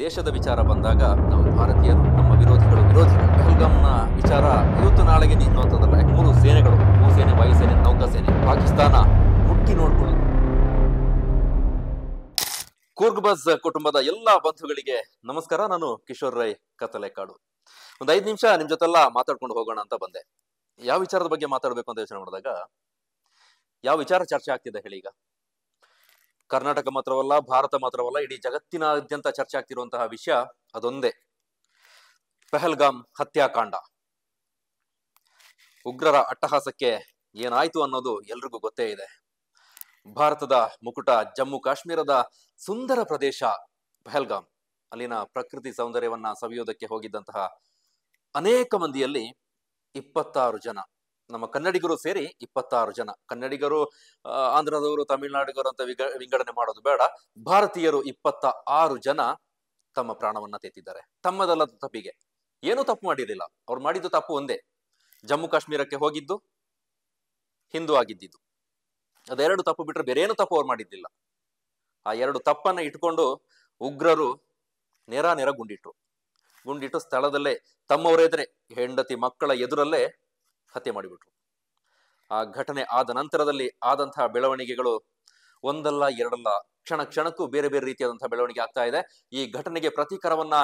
ದೇಶದ ವಿಚಾರ ಬಂದಾಗ ನಾವು ಭಾರತೀಯರು, ನಮ್ಮ ವಿರೋಧಿಗಳು ಪಹಲ್ಗಾಮ್ನ ವಿಚಾರ ಇವತ್ತು ನಾಳೆಗೆ ನಿಲ್ಲುವಂಥದ್ದಲ್ಲ. 3 ಸೇನೆಗಳು, ಭೂಸೇನೆ, ವಾಯುಸೇನೆ, ನೌಕಾಸೇನೆ, ಪಾಕಿಸ್ತಾನ ಮುಟ್ಟಿ ನೋಡ್ಕೊಳ್ಳೋದು. ಕೂರ್ಗ್ ಬಸ್ ಕುಟುಂಬದ ಎಲ್ಲಾ ಬಂಧುಗಳಿಗೆ ನಮಸ್ಕಾರ. ನಾನು ಕಿಶೋರ್ ರೈ ಕತ್ತಲೆಕಾಡು. ಒಂದು 5 ನಿಮಿಷ ನಿಮ್ ಜೊತೆಲ್ಲ ಮಾತಾಡ್ಕೊಂಡು ಹೋಗೋಣ ಅಂತ ಬಂದೆ. ಯಾವ ವಿಚಾರದ ಬಗ್ಗೆ ಮಾತಾಡ್ಬೇಕು ಅಂತ ಯೋಚನೆ ಮಾಡಿದಾಗ ಯಾವ ವಿಚಾರ ಚರ್ಚೆ ಆಗ್ತಿದೆ ಹೇಳಿ? ಈಗ ಕರ್ನಾಟಕ ಮಾತ್ರವಲ್ಲ, ಭಾರತ ಮಾತ್ರವಲ್ಲ, ಇಡೀ ಜಗತ್ತಿನಾದ್ಯಂತ ಚರ್ಚೆ ಆಗ್ತಿರುವಂತಹ ವಿಷಯ ಅದೊಂದೇ, ಪಹಲ್ಗಾಮ್ ಹತ್ಯಾಕಾಂಡ. ಉಗ್ರರ ಅಟ್ಟಹಾಸಕ್ಕೆ ಏನಾಯ್ತು ಅನ್ನೋದು ಎಲ್ರಿಗೂ ಗೊತ್ತೇ ಇದೆ. ಭಾರತದ ಮುಕುಟ, ಜಮ್ಮು ಕಾಶ್ಮೀರದ ಸುಂದರ ಪ್ರದೇಶ ಪಹಲ್ಗಾಮ್. ಅಲ್ಲಿನ ಪ್ರಕೃತಿ ಸೌಂದರ್ಯವನ್ನ ಸವಿಯೋದಕ್ಕೆ ಹೋಗಿದ್ದಂತಹ ಅನೇಕ ಮಂದಿಯಲ್ಲಿ 26 ಜನ, ನಮ್ಮ ಕನ್ನಡಿಗರು ಸೇರಿ 26 ಜನ. ಕನ್ನಡಿಗರು, ಆಂಧ್ರದವರು, ತಮಿಳುನಾಡಿಗರು ಅಂತ ವಿಂಗಡಣೆ ಮಾಡೋದು ಬೇಡ. ಭಾರತೀಯರು 26 ಜನ ತಮ್ಮ ಪ್ರಾಣವನ್ನ ತೆತ್ತಿದ್ದಾರೆ. ತಮ್ಮದಲ್ಲದ ತಪ್ಪಿಗೆ. ಏನೂ ತಪ್ಪು ಮಾಡಿರಲಿಲ್ಲ. ಅವ್ರು ಮಾಡಿದ್ದು ತಪ್ಪು ಒಂದೇ, ಜಮ್ಮು ಕಾಶ್ಮೀರಕ್ಕೆ ಹೋಗಿದ್ದು, ಹಿಂದೂ ಆಗಿದ್ದಿದ್ದು. ಅದೆರಡು ತಪ್ಪು ಬಿಟ್ರೆ ಬೇರೆ ಏನು ತಪ್ಪು ಅವ್ರು ಮಾಡಿದ್ದಿಲ್ಲ. ಆ 2 ತಪ್ಪನ್ನ ಇಟ್ಕೊಂಡು ಉಗ್ರರು ನೇರ ಗುಂಡಿಟ್ಟು ಸ್ಥಳದಲ್ಲೇ ತಮ್ಮವರ ಎದುರೇ, ಹೆಂಡತಿ ಮಕ್ಕಳ ಎದುರಲ್ಲೇ ಹತ್ಯೆ ಮಾಡಿಬಿಟ್ರು. ಆ ಘಟನೆ ಆದ ನಂತರದಲ್ಲಿ ಆದಂತಹ ಬೆಳವಣಿಗೆಗಳು ಒಂದಲ್ಲ ಎರಡಲ್ಲ, ಕ್ಷಣಕ್ಕೂ ಬೇರೆ ಬೇರೆ ರೀತಿಯಾದಂತಹ ಬೆಳವಣಿಗೆ ಆಗ್ತಾ ಇದೆ. ಈ ಘಟನೆಗೆ ಪ್ರತೀಕಾರವನ್ನ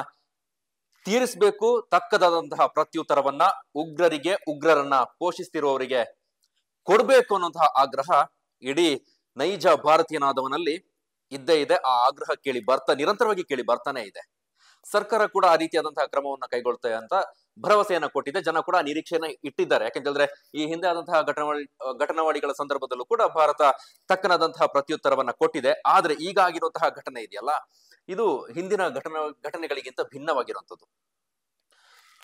ತೀರಿಸಬೇಕು, ತಕ್ಕದಾದಂತಹ ಪ್ರತ್ಯುತ್ತರವನ್ನ ಉಗ್ರರನ್ನ ಪೋಷಿಸ್ತಿರುವವರಿಗೆ ಕೊಡ್ಬೇಕು ಅನ್ನುವಂತಹ ಆಗ್ರಹ ಇಡೀ ನೈಜ ಭಾರತೀಯನಾದವನಲ್ಲಿ ಇದ್ದೇ ಇದೆ. ಆ ಆಗ್ರಹ ನಿರಂತರವಾಗಿ ಕೇಳಿ ಬರ್ತಾನೆ ಇದೆ. ಸರ್ಕಾರ ಕೂಡ ಆ ರೀತಿಯಾದಂತಹ ಕ್ರಮವನ್ನ ಕೈಗೊಳ್ತೇವೆ ಅಂತ ಭರವಸೆಯನ್ನ ಕೊಟ್ಟಿದೆ. ಜನ ಕೂಡ ನಿರೀಕ್ಷೆಯನ್ನ ಇಟ್ಟಿದ್ದಾರೆ. ಯಾಕೆಂತಂದ್ರೆ ಈ ಹಿಂದೆ ಆದಂತಹ ಘಟನಾವಳಿಗಳ ಸಂದರ್ಭದಲ್ಲೂ ಕೂಡ ಭಾರತ ತಕ್ಕನಾದಂತಹ ಪ್ರತ್ಯುತ್ತರವನ್ನ ಕೊಟ್ಟಿದೆ. ಆದ್ರೆ ಈಗ ಆಗಿರುವಂತಹ ಘಟನೆ ಇದೆಯಲ್ಲ, ಇದು ಹಿಂದಿನ ಘಟನೆಗಳಿಗಿಂತ ಭಿನ್ನವಾಗಿರುವಂಥದ್ದು.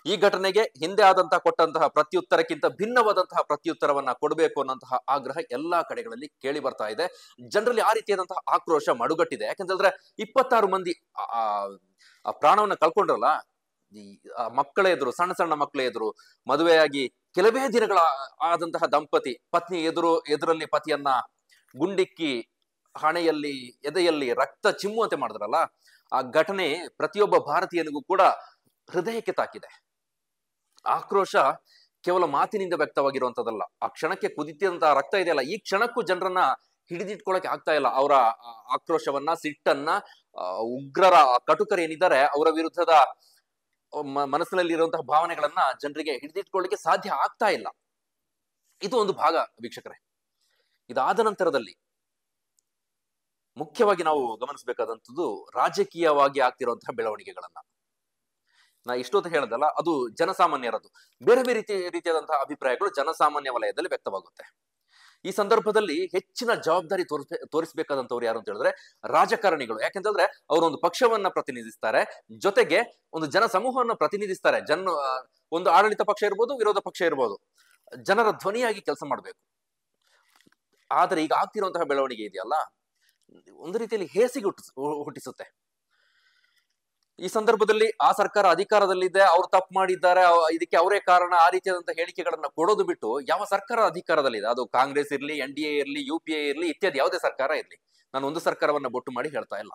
ಈ ಘಟನೆಗೆ ಹಿಂದೆ ಆದಂತಹ ಕೊಟ್ಟಂತಹ ಪ್ರತ್ಯುತ್ತರಕ್ಕಿಂತ ಭಿನ್ನವಾದಂತಹ ಪ್ರತ್ಯುತ್ತರವನ್ನ ಕೊಡಬೇಕು ಅನ್ನೋಂತಹ ಆಗ್ರಹ ಎಲ್ಲಾ ಕಡೆಗಳಲ್ಲಿ ಕೇಳಿ ಬರ್ತಾ ಇದೆ. ಜನರಲ್ಲಿ ಆ ರೀತಿಯಾದಂತಹ ಆಕ್ರೋಶ ಮಡುಗಟ್ಟಿದೆ. ಯಾಕಂತಂದ್ರೆ 26 ಮಂದಿ ಆ ಪ್ರಾಣವನ್ನ ಕಳ್ಕೊಂಡ್ರಲ್ಲ, ಮಕ್ಕಳ ಎದುರು, ಸಣ್ಣ ಮಕ್ಕಳ ಎದುರು, ಮದುವೆಯಾಗಿ ಕೆಲವೇ ದಿನಗಳ ಆದಂತಹ ದಂಪತಿ ಪತ್ನಿ ಎದುರಲ್ಲಿ ಪತಿಯನ್ನ ಗುಂಡಿಕ್ಕಿ ಹಣೆಯಲ್ಲಿ, ಎದೆಯಲ್ಲಿ ರಕ್ತ ಚಿಮ್ಮುವಂತೆ ಮಾಡಿದ್ರಲ್ಲ, ಆ ಘಟನೆ ಪ್ರತಿಯೊಬ್ಬ ಭಾರತೀಯನಿಗೂ ಕೂಡ ಹೃದಯಕ್ಕೆ ತಾಕಿದೆ. ಆಕ್ರೋಶ ಕೇವಲ ಮಾತಿನಿಂದ ವ್ಯಕ್ತವಾಗಿರುವಂತದ್ದಲ್ಲ. ಆ ಕ್ಷಣಕ್ಕೆ ಕುದಿತಿದಂತಹ ರಕ್ತ ಇದೆಯಲ್ಲ, ಈ ಕ್ಷಣಕ್ಕೂ ಜನರನ್ನ ಹಿಡಿದಿಟ್ಕೊಳಕ್ಕೆ ಆಗ್ತಾ ಇಲ್ಲ. ಅವರ ಆಕ್ರೋಶವನ್ನ, ಸಿಟ್ಟನ್ನ, ಉಗ್ರರ ಕಟುಕರು ಏನಿದ್ದಾರೆ ಅವರ ವಿರುದ್ಧದ ಮನಸ್ಸಿನಲ್ಲಿ ಇರುವಂತಹ ಭಾವನೆಗಳನ್ನ ಜನರಿಗೆ ಹಿಡಿದಿಟ್ಕೊಳ್ಳಿಕ್ಕೆ ಸಾಧ್ಯ ಆಗ್ತಾ ಇಲ್ಲ. ಇದು ಒಂದು ಭಾಗ ವೀಕ್ಷಕರೇ. ಇದಾದ ನಂತರದಲ್ಲಿ ಮುಖ್ಯವಾಗಿ ನಾವು ಗಮನಿಸಬೇಕಾದಂಥದ್ದು ರಾಜಕೀಯವಾಗಿ ಆಗ್ತಿರುವಂತಹ ಬೆಳವಣಿಗೆಗಳನ್ನ. ನಾ ಇಷ್ಟೊತ್ತು ಹೇಳದಲ್ಲ, ಅದು ಜನಸಾಮಾನ್ಯರದ್ದು. ಬೇರೆ ಬೇರೆ ರೀತಿಯಾದಂತಹ ಅಭಿಪ್ರಾಯಗಳು ಜನಸಾಮಾನ್ಯ ವಲಯದಲ್ಲಿ ವ್ಯಕ್ತವಾಗುತ್ತೆ. ಈ ಸಂದರ್ಭದಲ್ಲಿ ಹೆಚ್ಚಿನ ಜವಾಬ್ದಾರಿ ತೋರಿಸಬೇಕಾದಂತವ್ರು ಯಾರು ಅಂತ ಹೇಳಿದ್ರೆ ರಾಜಕಾರಣಿಗಳು. ಯಾಕೆಂತಂದ್ರೆ ಅವರೊಂದು ಪಕ್ಷವನ್ನ ಪ್ರತಿನಿಧಿಸ್ತಾರೆ, ಜೊತೆಗೆ ಒಂದು ಜನ ಸಮೂಹವನ್ನ ಪ್ರತಿನಿಧಿಸ್ತಾರೆ. ಒಂದು ಆಡಳಿತ ಪಕ್ಷ ಇರ್ಬೋದು, ವಿರೋಧ ಪಕ್ಷ ಇರ್ಬೋದು, ಜನರ ಧ್ವನಿಯಾಗಿ ಕೆಲಸ ಮಾಡ್ಬೇಕು. ಆದ್ರೆ ಈಗ ಆಗ್ತಿರುವಂತಹ ಬೆಳವಣಿಗೆ ಇದೆಯಲ್ಲ, ಒಂದು ರೀತಿಯಲ್ಲಿ ಹೇಸಿಗೆ ಹುಟ್ಟಿಸುತ್ತೆ. ಈ ಸಂದರ್ಭದಲ್ಲಿ ಆ ಸರ್ಕಾರ ಅಧಿಕಾರದಲ್ಲಿದೆ, ಅವ್ರು ತಪ್ಪು ಮಾಡಿದ್ದಾರೆ, ಇದಕ್ಕೆ ಅವರೇ ಕಾರಣ, ಆ ರೀತಿಯಾದಂತಹ ಹೇಳಿಕೆಗಳನ್ನ ಕೊಡೋದು ಬಿಟ್ಟು, ಯಾವ ಸರ್ಕಾರ ಅಧಿಕಾರದಲ್ಲಿದೆ, ಅದು ಕಾಂಗ್ರೆಸ್ ಇರ್ಲಿ, NDA ಇರ್ಲಿ, UPA ಇರ್ಲಿ, ಇತ್ಯಾದಿ ಯಾವುದೇ ಸರ್ಕಾರ ಇರ್ಲಿ, ನಾನು ಒಂದು ಸರ್ಕಾರವನ್ನ ಬೊಟ್ಟು ಮಾಡಿ ಹೇಳ್ತಾ ಇಲ್ಲ.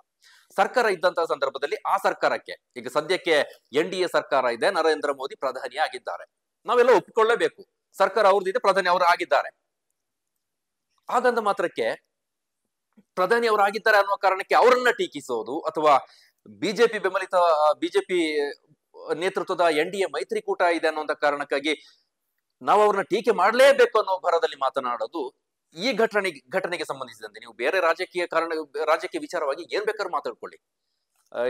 ಸರ್ಕಾರ ಇದ್ದಂತಹ ಸಂದರ್ಭದಲ್ಲಿ ಆ ಸರ್ಕಾರಕ್ಕೆ, ಈಗ ಸದ್ಯಕ್ಕೆ NDA ಸರ್ಕಾರ ಇದೆ, ನರೇಂದ್ರ ಮೋದಿ ಪ್ರಧಾನಿ ಆಗಿದ್ದಾರೆ, ನಾವೆಲ್ಲ ಒಪ್ಪಿಕೊಳ್ಳೇಬೇಕು. ಸರ್ಕಾರ ಅವ್ರದ್ದಿದೆ, ಪ್ರಧಾನಿ ಅವರು ಆಗಿದ್ದಾರೆ. ಹಾಗಂದ ಮಾತ್ರಕ್ಕೆ ಪ್ರಧಾನಿ ಅವರು ಆಗಿದ್ದಾರೆ ಅನ್ನುವ ಕಾರಣಕ್ಕೆ ಅವರನ್ನ ಟೀಕಿಸೋದು, ಅಥವಾ ಬಿಜೆಪಿ ನೇತೃತ್ವದ NDA ಮೈತ್ರಿಕೂಟ ಇದೆ ಅನ್ನುವಂತ ಕಾರಣಕ್ಕಾಗಿ ನಾವು ಅವ್ರನ್ನ ಟೀಕೆ ಮಾಡಲೇಬೇಕು ಅನ್ನೋ ಭರದಲ್ಲಿ ಮಾತನಾಡೋದು ಈ ಘಟನೆಗೆ ಸಂಬಂಧಿಸಿದಂತೆ. ನೀವು ಬೇರೆ ರಾಜಕೀಯ ವಿಚಾರವಾಗಿ ಏನ್ ಬೇಕಾದ್ರೂ ಮಾತಾಡ್ಕೊಳ್ಳಿ.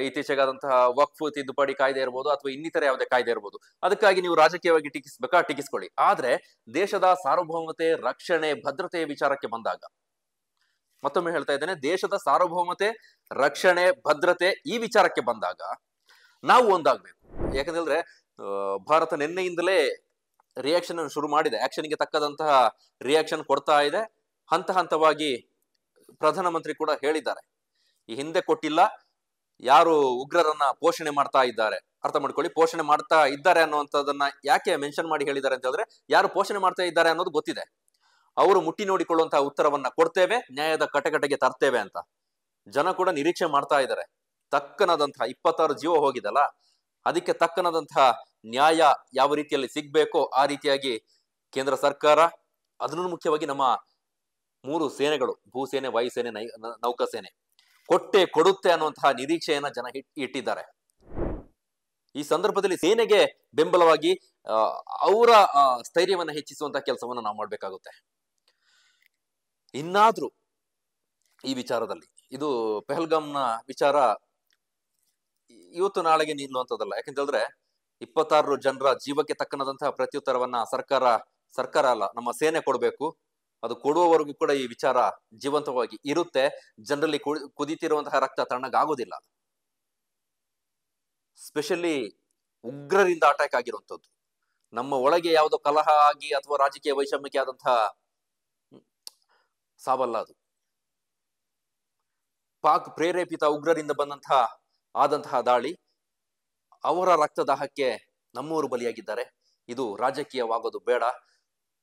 ಇತ್ತೀಚೆಗಾದಂತಹ ವಕ್ಫ್ ತಿದ್ದುಪಡಿ ಕಾಯ್ದೆ ಇರ್ಬೋದು, ಅಥವಾ ಇನ್ನಿತರ ಯಾವುದೇ ಕಾಯ್ದೆ ಇರ್ಬೋದು, ಅದಕ್ಕಾಗಿ ನೀವು ರಾಜಕೀಯವಾಗಿ ಟೀಕಿಸ್ಕೊಳ್ಳಿ. ಆದ್ರೆ ದೇಶದ ಸಾರ್ವಭೌಮತೆ, ರಕ್ಷಣೆ, ಭದ್ರತೆಯ ವಿಚಾರಕ್ಕೆ ಬಂದಾಗ, ಮತ್ತೊಮ್ಮೆ ಹೇಳ್ತಾ ಇದ್ದೇನೆ, ದೇಶದ ಸಾರ್ವಭೌಮತೆ, ರಕ್ಷಣೆ, ಭದ್ರತೆ ಈ ವಿಚಾರಕ್ಕೆ ಬಂದಾಗ ನಾವು ಒಂದಾಗ್ಬೇಕು. ಯಾಕಂದ್ರೆ ಭಾರತ ನಿನ್ನೆಯಿಂದಲೇ ರಿಯಾಕ್ಷನ್ ಶುರು ಮಾಡಿದೆ. ಆಕ್ಷನ್ಗೆ ತಕ್ಕದಂತಹ ರಿಯಾಕ್ಷನ್ ಕೊಡ್ತಾ ಇದೆ. ಹಂತವಾಗಿ ಪ್ರಧಾನಮಂತ್ರಿ ಕೂಡ ಹೇಳಿದ್ದಾರೆ, ಈ ಹಿಂದೆ ಕೊಟ್ಟಿಲ್ಲ, ಯಾರು ಉಗ್ರರನ್ನ ಪೋಷಣೆ ಮಾಡ್ತಾ ಇದ್ದಾರೆ, ಅರ್ಥ ಮಾಡ್ಕೊಳ್ಳಿ, ಪೋಷಣೆ ಮಾಡ್ತಾ ಇದ್ದಾರೆ ಅನ್ನುವಂಥದ್ದನ್ನ ಯಾಕೆ ಮೆನ್ಷನ್ ಮಾಡಿ ಹೇಳಿದ್ದಾರೆ ಅಂತ ಹೇಳಿದ್ರೆ, ಯಾರು ಪೋಷಣೆ ಮಾಡ್ತಾ ಇದ್ದಾರೆ ಅನ್ನೋದು ಗೊತ್ತಿದೆ. ಅವರು ಮುಟ್ಟಿ ನೋಡಿಕೊಳ್ಳುವಂತಹ ಉತ್ತರವನ್ನ ಕೊಡ್ತೇವೆ, ನ್ಯಾಯದ ಕಟಕಟೆಗೆ ತರ್ತೇವೆ ಅಂತ ಜನ ಕೂಡ ನಿರೀಕ್ಷೆ ಮಾಡ್ತಾ ಇದ್ದಾರೆ. ತಕ್ಕನಾದಂತಹ 26 ಜೀವ ಹೋಗಿದಲ್ಲ, ಅದಕ್ಕೆ ತಕ್ಕನಾದಂತಹ ನ್ಯಾಯ ಯಾವ ರೀತಿಯಲ್ಲಿ ಸಿಗ್ಬೇಕೋ ಆ ರೀತಿಯಾಗಿ ಕೇಂದ್ರ ಸರ್ಕಾರ, ಅದನ್ನು ಮುಖ್ಯವಾಗಿ ನಮ್ಮ 3 ಸೇನೆಗಳು, ಭೂಸೇನೆ, ವಾಯುಸೇನೆ, ನೌಕಾಸೇನೆ ಕೊಟ್ಟೆ ಕೊಡುತ್ತೆ ಅನ್ನುವಂತಹ ನಿರೀಕ್ಷೆಯನ್ನ ಜನ ಇಟ್ಟಿದ್ದಾರೆ. ಈ ಸಂದರ್ಭದಲ್ಲಿ ಸೇನೆಗೆ ಬೆಂಬಲವಾಗಿ ಅವರ ಸ್ಥೈರ್ಯವನ್ನ ಹೆಚ್ಚಿಸುವಂತಹ ಕೆಲಸವನ್ನ ನಾವು ಮಾಡ್ಬೇಕಾಗುತ್ತೆ. ಇನ್ನಾದ್ರೂ ಈ ವಿಚಾರದಲ್ಲಿ, ಇದು ಪಹಲ್ಗಾಮ್ನ ವಿಚಾರ ಇವತ್ತು ನಾಳೆಗೆ ನಿಲ್ಲುವಂಥದ್ದಲ್ಲ. ಯಾಕಂತಂದ್ರೆ 26 ಜನರ ಜೀವಕ್ಕೆ ತಕ್ಕನಾದಂತಹ ಪ್ರತ್ಯುತ್ತರವನ್ನ ಸರ್ಕಾರ ಅಲ್ಲ, ನಮ್ಮ ಸೇನೆ ಕೊಡ್ಬೇಕು. ಅದು ಕೊಡುವವರೆಗೂ ಕೂಡ ಈ ವಿಚಾರ ಜೀವಂತವಾಗಿ ಇರುತ್ತೆ. ಜನರಲ್ಲಿ ಕುದಿತಿರುವಂತಹ ರಕ್ತ ತಣ್ಣಗಾಗೋದಿಲ್ಲ. ಸ್ಪೆಷಲಿ ಉಗ್ರರಿಂದ ಅಟ್ಯಾಕ್ ಆಗಿರುವಂಥದ್ದು, ನಮ್ಮ ಒಳಗೆ ಯಾವುದೋ ಕಲಹ ಆಗಿ ಅಥವಾ ರಾಜಕೀಯ ವೈಷಮ್ಯಕ್ಕೆ ಆದಂತಹ ಸಾವಲ್ಲ ಅದು. ಪಾಕ್ ಪ್ರೇರೇಪಿತ ಉಗ್ರರಿಂದ ಆದಂತಹ ದಾಳಿ, ಅವರ ರಕ್ತದಾಹಕ್ಕೆ ನಮ್ಮವರು ಬಲಿಯಾಗಿದ್ದಾರೆ. ಇದು ರಾಜಕೀಯವಾಗೋದು ಬೇಡ.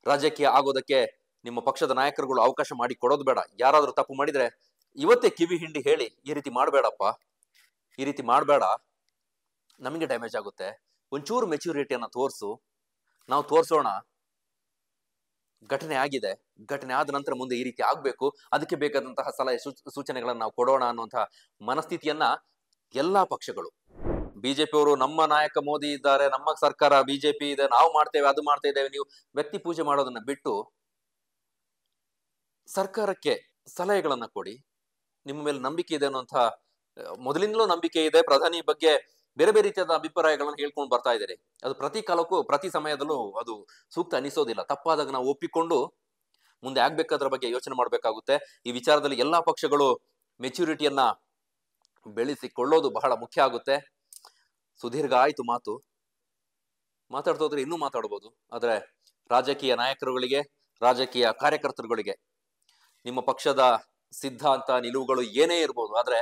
ರಾಜಕೀಯ ಆಗೋದಕ್ಕೆ ನಿಮ್ಮ ಪಕ್ಷದ ನಾಯಕರುಗಳು ಅವಕಾಶ ಮಾಡಿ ಕೊಡೋದು ಬೇಡ. ಯಾರಾದ್ರೂ ತಪ್ಪು ಮಾಡಿದ್ರೆ ಇವತ್ತೇ ಕಿವಿ ಹಿಂಡಿ ಹೇಳಿ, ಈ ರೀತಿ ಮಾಡಬೇಡಪ್ಪ, ಈ ರೀತಿ ಮಾಡಬೇಡ, ನಮಗೆ ಡ್ಯಾಮೇಜ್ ಆಗುತ್ತೆ, ಒಂಚೂರು ಮೆಚುರಿಟಿಯನ್ನ ತೋರಿಸು, ನಾವು ತೋರಿಸೋಣ, ಘಟನೆ ಆಗಿದೆ, ಘಟನೆ ಆದ ನಂತರ ಮುಂದೆ ಈ ರೀತಿ ಆಗ್ಬೇಕು, ಅದಕ್ಕೆ ಬೇಕಾದಂತಹ ಸಲಹೆ ಸೂಚನೆಗಳನ್ನ ನಾವು ಕೊಡೋಣ ಅನ್ನುವಂತಹ ಮನಸ್ಥಿತಿಯನ್ನ ಎಲ್ಲಾ ಪಕ್ಷಗಳು, ಬಿಜೆಪಿಯವರು ನಮ್ಮ ನಾಯಕ ಮೋದಿ ಇದ್ದಾರೆ, ನಮ್ಮ ಸರ್ಕಾರ ಬಿಜೆಪಿ ಇದೆ, ನಾವು ಮಾಡ್ತೇವೆ, ಅದು ಮಾಡ್ತಾ ಇದ್ದೇವೆ, ನೀವು ವ್ಯಕ್ತಿ ಪೂಜೆ ಮಾಡೋದನ್ನ ಬಿಟ್ಟು ಸರ್ಕಾರಕ್ಕೆ ಸಲಹೆಗಳನ್ನ ಕೊಡಿ. ನಿಮ್ಮ ಮೇಲೆ ನಂಬಿಕೆ ಇದೆ ಅನ್ನುವಂತಹ, ಮೊದಲಿಂದಲೂ ನಂಬಿಕೆ ಇದೆ, ಪ್ರಧಾನಿ ಬಗ್ಗೆ ಬೇರೆ ಬೇರೆ ರೀತಿಯಾದ ಅಭಿಪ್ರಾಯಗಳನ್ನ ಹೇಳ್ಕೊಂಡು ಬರ್ತಾ ಇದ್ದಾರೆ. ಅದು ಪ್ರತಿ ಕಾಲಕ್ಕೂ ಪ್ರತಿ ಸಮಯದಲ್ಲೂ ಅದು ಸೂಕ್ತ ಅನಿಸೋದಿಲ್ಲ. ತಪ್ಪಾದಾಗ ನಾವು ಒಪ್ಪಿಕೊಂಡು ಮುಂದೆ ಆಗ್ಬೇಕಾದ್ರ ಬಗ್ಗೆ ಯೋಚನೆ ಮಾಡ್ಬೇಕಾಗುತ್ತೆ. ಈ ವಿಚಾರದಲ್ಲಿ ಎಲ್ಲಾ ಪಕ್ಷಗಳು ಮೆಚುರಿಟಿಯನ್ನ ಬೆಳೆಸಿಕೊಳ್ಳೋದು ಬಹಳ ಮುಖ್ಯ ಆಗುತ್ತೆ. ಸುದೀರ್ಘ ಆಯ್ತು ಮಾತು, ಮಾತಾಡ್ತಾ ಹೋದ್ರೆ ಇನ್ನೂ ಮಾತಾಡ್ಬೋದು. ಆದ್ರೆ ರಾಜಕೀಯ ನಾಯಕರುಗಳಿಗೆ, ರಾಜಕೀಯ ಕಾರ್ಯಕರ್ತರುಗಳಿಗೆ ನಿಮ್ಮ ಪಕ್ಷದ ಸಿದ್ಧಾಂತ ನಿಲುವುಗಳು ಏನೇ ಇರ್ಬೋದು, ಆದ್ರೆ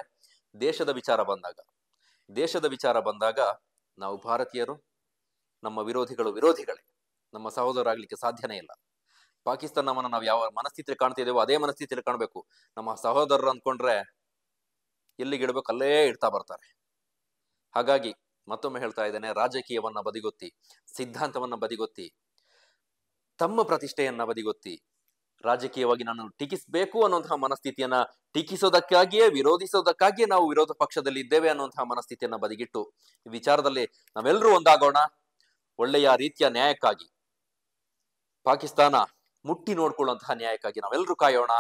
ದೇಶದ ವಿಚಾರ ಬಂದಾಗ ನಾವು ಭಾರತೀಯರು, ನಮ್ಮ ವಿರೋಧಿಗಳು ವಿರೋಧಿಗಳೇ, ನಮ್ಮ ಸಹೋದರರಾಗ್ಲಿಕ್ಕೆ ಸಾಧ್ಯನೇ ಇಲ್ಲ. ಪಾಕಿಸ್ತಾನ ನಮ್ಮನ್ನ ನಾವು ಯಾವ ಮನಸ್ಥಿತಿಯಲ್ಲಿ ಕಾಣ್ತಿದ್ದೇವೋ ಅದೇ ಮನಸ್ಥಿತಿಯಲ್ಲಿ ಕಾಣ್ಬೇಕು. ನಮ್ಮ ಸಹೋದರರು ಅಂದ್ಕೊಂಡ್ರೆ ಎಲ್ಲಿಗಿಡ್ಬೇಕು ಅಲ್ಲೇ ಇಡ್ತಾ ಬರ್ತಾರೆ. ಹಾಗಾಗಿ ಮತ್ತೊಮ್ಮೆ ಹೇಳ್ತಾ ಇದ್ದೇನೆ, ರಾಜಕೀಯವನ್ನ ಬದಿಗೊತ್ತಿ, ಸಿದ್ಧಾಂತವನ್ನ ಬದಿಗೊತ್ತಿ, ತಮ್ಮ ಪ್ರತಿಷ್ಠೆಯನ್ನ ಬದಿಗೊತ್ತಿ, ರಾಜಕೀಯವಾಗಿ ನಾನು ಟೀಕಿಸಬೇಕು ಅನ್ನುವಂತಹ ಮನಸ್ಥಿತಿಯನ್ನ, ಟೀಕಿಸೋದಕ್ಕಾಗಿಯೇ, ವಿರೋಧಿಸೋದಕ್ಕಾಗಿಯೇ ನಾವು ವಿರೋಧ ಪಕ್ಷದಲ್ಲಿ ಇದ್ದೇವೆ ಅನ್ನುವಂತಹ ಮನಸ್ಥಿತಿಯನ್ನ ಬದಿಗಿಟ್ಟು ಈ ವಿಚಾರದಲ್ಲಿ ನಾವೆಲ್ಲರೂ ಒಂದಾಗೋಣ. ಒಳ್ಳೆಯ ರೀತಿಯ ನ್ಯಾಯಕ್ಕಾಗಿ, ಪಾಕಿಸ್ತಾನ ಮುಟ್ಟಿ ನೋಡ್ಕೊಳ್ಳುವಂತಹ ನ್ಯಾಯಕ್ಕಾಗಿ ನಾವೆಲ್ಲರೂ ಕಾಯೋಣ.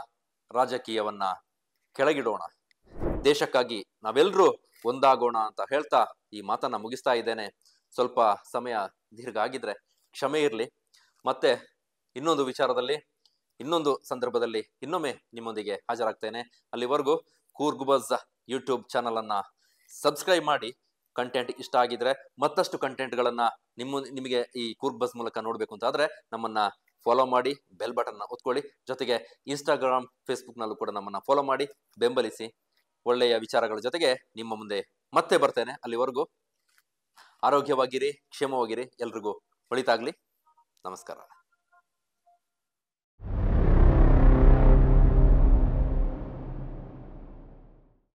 ರಾಜಕೀಯವನ್ನ ಕೆಳಗಿಡೋಣ, ದೇಶಕ್ಕಾಗಿ ನಾವೆಲ್ಲರೂ ಒಂದಾಗೋಣ ಅಂತ ಹೇಳ್ತಾ ಈ ಮಾತನ್ನ ಮುಗಿಸ್ತಾ ಇದ್ದೇನೆ. ಸ್ವಲ್ಪ ಸಮಯ ದೀರ್ಘ ಆಗಿದ್ರೆ ಕ್ಷಮೆ ಇರ್ಲಿ. ಮತ್ತೆ ಇನ್ನೊಂದು ವಿಚಾರದಲ್ಲಿ, ಇನ್ನೊಂದು ಸಂದರ್ಭದಲ್ಲಿ ಇನ್ನೊಮ್ಮೆ ನಿಮ್ಮೊಂದಿಗೆ ಹಾಜರಾಗ್ತೇನೆ. ಅಲ್ಲಿವರೆಗೂ ಕೂರ್ಗ್ ಬಜ್ ಯೂಟ್ಯೂಬ್ ಚಾನಲ್ ಅನ್ನ ಸಬ್ಸ್ಕ್ರೈಬ್ ಮಾಡಿ. ಕಂಟೆಂಟ್ ಇಷ್ಟ ಆಗಿದ್ರೆ ಮತ್ತಷ್ಟು ಕಂಟೆಂಟ್ಗಳನ್ನ ನಿಮಗೆ ಈ ಕೂರ್ಗ್ ಬಜ್ ಮೂಲಕ ನೋಡ್ಬೇಕು ಅಂತ ಆದ್ರೆ ನಮ್ಮನ್ನ ಫಾಲೋ ಮಾಡಿ, ಬೆಲ್ ಬಟನ್ ಒತ್ಕೊಳ್ಳಿ. ಜೊತೆಗೆ ಇನ್ಸ್ಟಾಗ್ರಾಮ್, ಫೇಸ್ಬುಕ್ ನಲ್ಲೂ ಕೂಡ ನಮ್ಮನ್ನ ಫಾಲೋ ಮಾಡಿ, ಬೆಂಬಲಿಸಿ. ಒಳ್ಳೆಯ ವಿಚಾರಗಳ ಜೊತೆಗೆ ನಿಮ್ಮ ಮುಂದೆ ಮತ್ತೆ ಬರ್ತೇನೆ. ಅಲ್ಲಿವರೆಗೂ ಆರೋಗ್ಯವಾಗಿರಿ, ಕ್ಷೇಮವಾಗಿರಿ. ಎಲ್ರಿಗೂ ಒಳಿತಾಗ್ಲಿ. ನಮಸ್ಕಾರ.